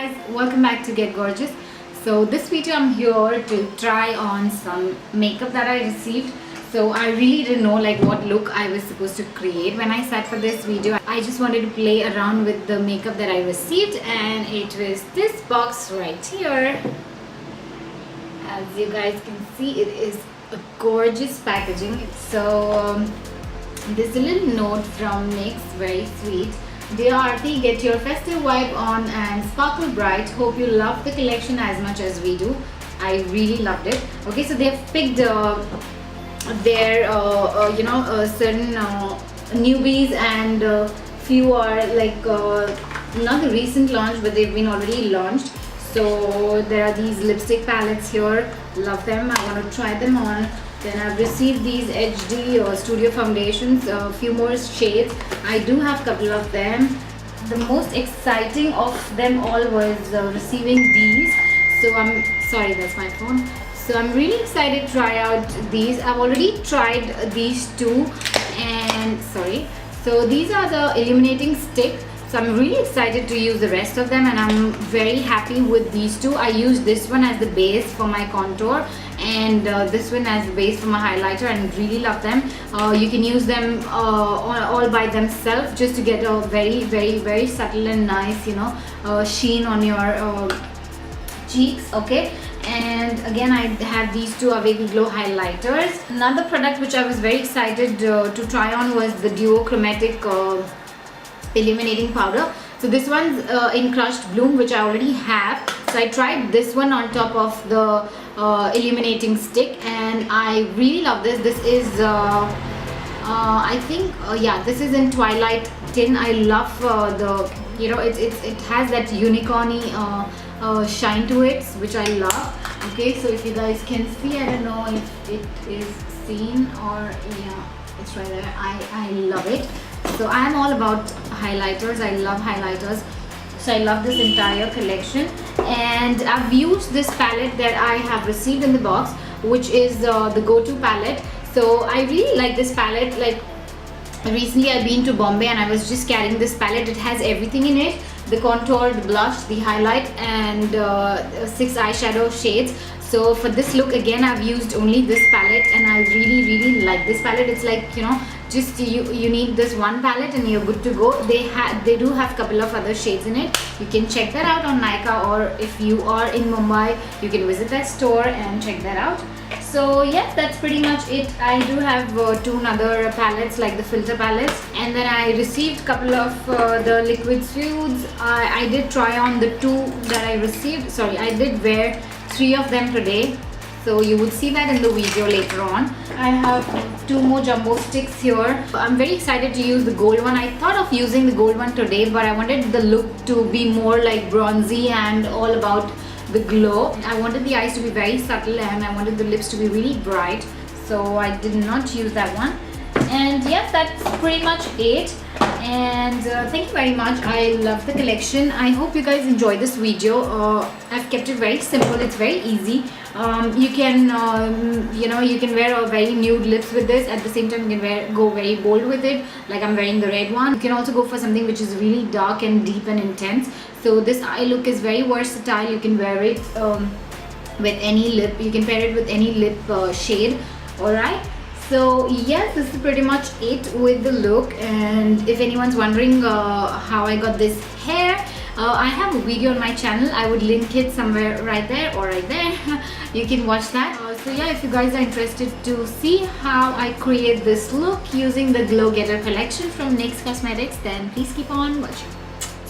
guys, welcome back to Get Gorgeous. So this video I'm here to try on some makeup that I received. So I really didn't know like what look I was supposed to create when I sat for this video. I just wanted to play around with the makeup that I received, and it was this box right here. As you guys can see, it is a gorgeous packaging. So there's a little note from NYX, very sweet. Dear Aarti, get your festive vibe on and sparkle bright. Hope you love the collection as much as we do. I really loved it. Okay, so they've picked their certain newbies, and few are like not the recent launch, but they've been already launched. So there are these lipstick palettes here. Love them. I want to try them on. Then I've received these HD studio foundations, a few more shades. I do have a couple of them. The most exciting of them all was receiving these. So I'm sorry, that's my phone. So I'm really excited to try out these. I've already tried these two, and sorry. So these are the Illuminating Stick. So I'm really excited to use the rest of them, and I'm very happy with these two. I use this one as the base for my contour, and this one as the base for my highlighter, and really love them. You can use them all by themselves just to get a very subtle and nice, sheen on your cheeks. Okay. And again, I have these two Baby Glow highlighters. Another product which I was very excited to try on was the Duo Chromatic illuminating powder. So this one's in crushed bloom, which I already have. So I tried this one on top of the illuminating stick, and I really love this. This is I think this is in Twilight tint. I love it has that unicorny shine to it, which I love. Okay, so if you guys can see, I don't know if it is seen, or it's right there. I love it. So I am all about highlighters. I love highlighters. So I love this entire collection, and I've used this palette that I have received in the box, which is the go-to palette. So I really like this palette. Like recently I've been to Bombay and I was just carrying this palette. It has everything in it: the contour, the blush, the highlight, and 6 eyeshadow shades. So for this look, again, I've used only this palette, and I really like this palette. It's like, just you need this one palette and you're good to go. They do have a couple of other shades in it. You can check that out on Nykaa, or if you are in Mumbai, you can visit that store and check that out. So yes, that's pretty much it. I do have two other palettes, like the filter palettes, and then I received a couple of the liquid nudes. I did try on the two that I received. Sorry, I did wear 3 of them today, so you would see that in the video later on. I have 2 more jumbo sticks here. I'm very excited to use the gold one. I thought of using the gold one today, but I wanted the look to be more like bronzy and all about the glow. I wanted the eyes to be very subtle, and I wanted the lips to be really bright, so I did not use that one. And yes, that's pretty much it. And thank you very much. I love the collection. I hope you guys enjoy this video. I've kept it very simple. It's very easy. You can you can wear a very nude lips with this. At the same time, you can go very bold with it, like I'm wearing the red one. You can also go for something which is really dark and deep and intense. So this eye look is very versatile. You can wear it with any lip. You can pair it with any lip shade. Alright. So yes, this is pretty much it with the look. And if anyone's wondering how I got this hair, I have a video on my channel. I would link it somewhere right there or right there. You can watch that. So yeah, if you guys are interested to see how I create this look using the Glow Getter collection from NYX Cosmetics, then please keep on watching.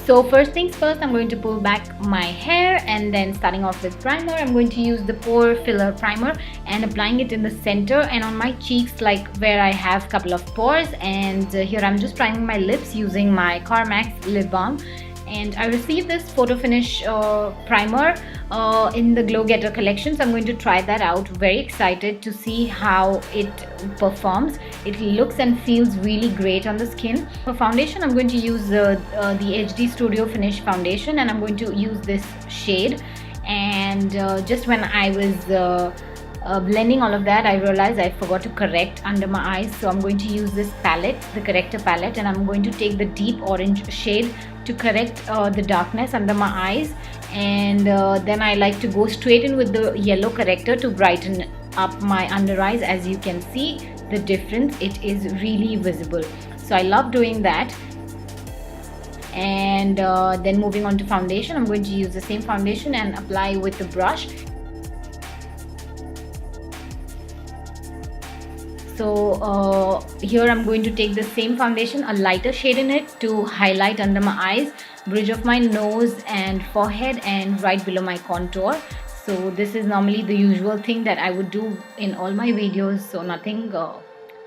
So first things first, I'm going to pull back my hair, and then starting off with primer, I'm going to use the Pore Filler Primer and applying it in the center and on my cheeks, like where I have a couple of pores. And here I'm just priming my lips using my Corrector lip balm. And I received this photo finish primer in the Glow Getter collection, so I'm going to try that out. Very excited to see how it performs. It looks and feels really great on the skin. For foundation, I'm going to use the HD Studio Finish foundation, and I'm going to use this shade. And just when I was blending all of that, I realized I forgot to correct under my eyes, so I'm going to use this palette, the Corrector palette, and I'm going to take the deep orange shade to correct the darkness under my eyes, and then I like to go straight in with the yellow corrector to brighten up my under eyes. As you can see the difference, it is really visible, so I love doing that. And then moving on to foundation, I'm going to use the same foundation and apply with the brush. So here I'm going to take the same foundation, a lighter shade in it, to highlight under my eyes, bridge of my nose and forehead, and right below my contour. So this is normally the usual thing that I would do in all my videos, so nothing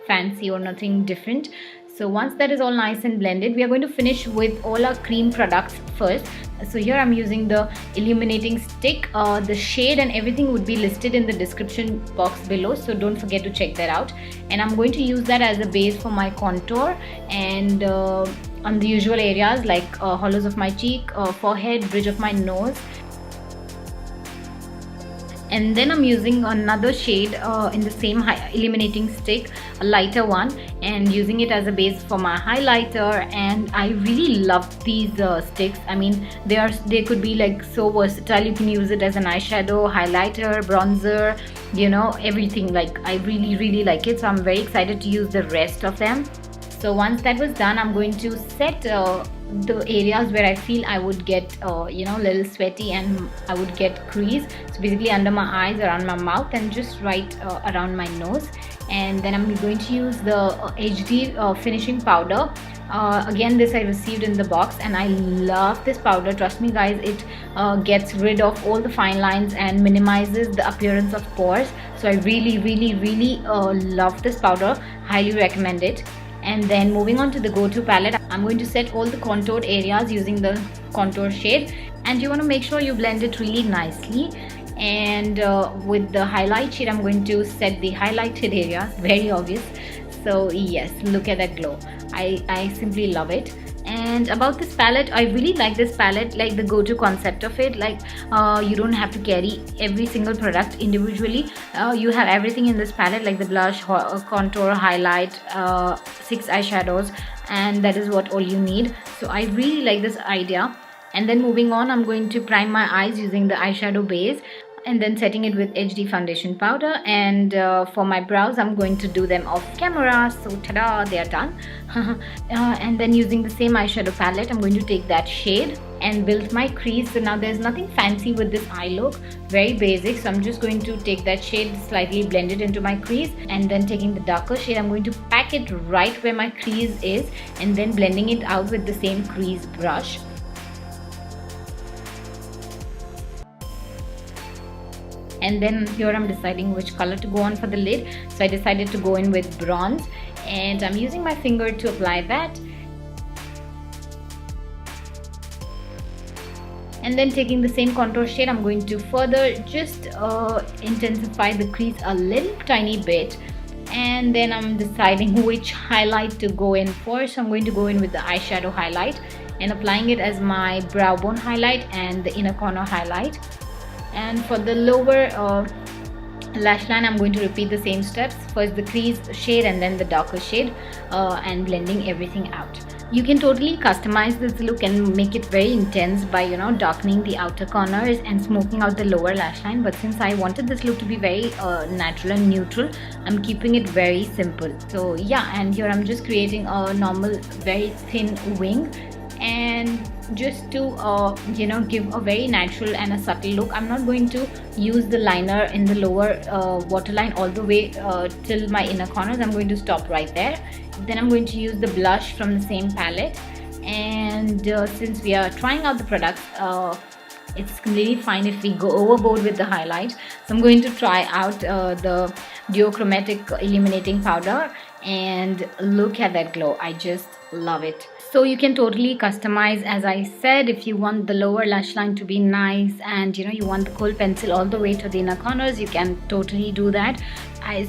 fancy or nothing different. So once that is all nice and blended, we are going to finish with all our cream products first. So here I'm using the Illuminating Stick. The shade and everything would be listed in the description box below, so don't forget to check that out. And I'm going to use that as a base for my contour, and on the usual areas like hollows of my cheek, forehead, bridge of my nose. And then I'm using another shade in the same Illuminating Stick, a lighter one, and using it as a base for my highlighter. And I really love these sticks. I mean, they could be like so versatile. You can use it as an eyeshadow, highlighter, bronzer, you know, everything. Like, I really like it, so I'm very excited to use the rest of them. So once that was done, I'm going to set the areas where I feel I would get you know, a little sweaty and I would get crease. So basically under my eyes, around my mouth, and just right around my nose. And then I'm going to use the HD finishing powder. Again, this I received in the box, and I love this powder. Trust me guys, it gets rid of all the fine lines and minimizes the appearance of pores. So I really love this powder. Highly recommend it. And then moving on to the go-to palette, I'm going to set all the contoured areas using the contour shade, and you want to make sure you blend it really nicely. And with the highlight shade, I'm going to set the highlighted areas. Very obvious. So yes, look at that glow. I simply love it. And about this palette, I really like this palette, like the go-to concept of it. Like you don't have to carry every single product individually. You have everything in this palette, like the blush, contour, highlight, 6 eyeshadows, and that is what all you need. So I really like this idea. And then moving on, I'm going to prime my eyes using the eyeshadow base, and then setting it with HD foundation powder. And for my brows, I'm going to do them off camera. So ta-da, they are done. And then using the same eyeshadow palette, I'm going to take that shade and build my crease. So now there's nothing fancy with this eye look, very basic. So I'm just going to take that shade, slightly blend it into my crease, and then taking the darker shade, I'm going to pack it right where my crease is, and then blending it out with the same crease brush. And then here I'm deciding which color to go on for the lid. So I decided to go in with bronze, and I'm using my finger to apply that. And then taking the same contour shade, I'm going to further just intensify the crease a little tiny bit. And then I'm deciding which highlight to go in for. So I'm going to go in with the eyeshadow highlight and applying it as my brow bone highlight and the inner corner highlight. And for the lower lash line, I'm going to repeat the same steps. First the crease shade and then the darker shade, and blending everything out. You can totally customize this look and make it very intense by, you know, darkening the outer corners and smoking out the lower lash line. But since I wanted this look to be very natural and neutral, I'm keeping it very simple. So yeah, and here I'm just creating a normal, very thin wing, and just to you know, give a very natural and a subtle look. I'm not going to use the liner in the lower waterline all the way till my inner corners. I'm going to stop right there. Then I'm going to use the blush from the same palette, and since we are trying out the products, it's completely fine if we go overboard with the highlight. So I'm going to try out the chromatic illuminating powder, and look at that glow. I just love it. So you can totally customize, as I said, if you want the lower lash line to be nice and, you know, you want the kohl pencil all the way to the inner corners, you can totally do that.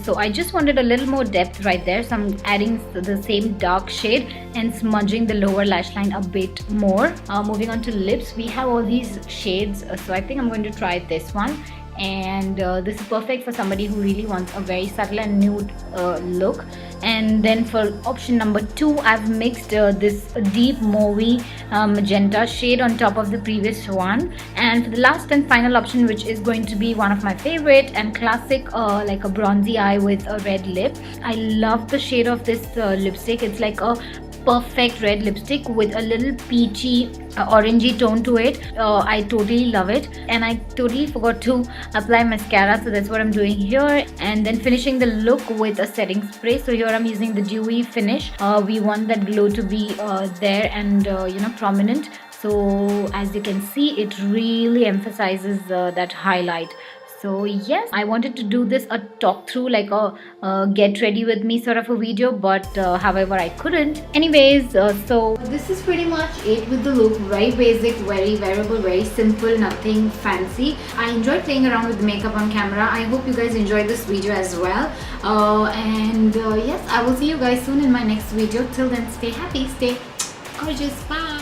So I just wanted a little more depth right there, so I'm adding the same dark shade and smudging the lower lash line a bit more. Moving on to lips, we have all these shades, so I think I'm going to try this one. and this is perfect for somebody who really wants a very subtle and nude look. And then for option number 2, I've mixed this deep mauvey magenta shade on top of the previous one. And for the last and final option, which is going to be one of my favorite and classic, like a bronzy eye with a red lip. I love the shade of this lipstick. It's like a perfect red lipstick with a little peachy orangey tone to it. I totally love it, and I totally forgot to apply mascara, so that's what I'm doing here. And then finishing the look with a setting spray. So here I'm using the dewy finish. We want that glow to be there and prominent. So as you can see, it really emphasizes that highlight. So yes, I wanted to do this a talk through, like a get ready with me sort of a video, but however I couldn't. Anyways, so this is pretty much it with the look. Very basic, very wearable, very simple, nothing fancy. I enjoyed playing around with the makeup on camera. I hope you guys enjoyed this video as well. Yes, I will see you guys soon in my next video. Till then, stay happy, stay gorgeous. Bye.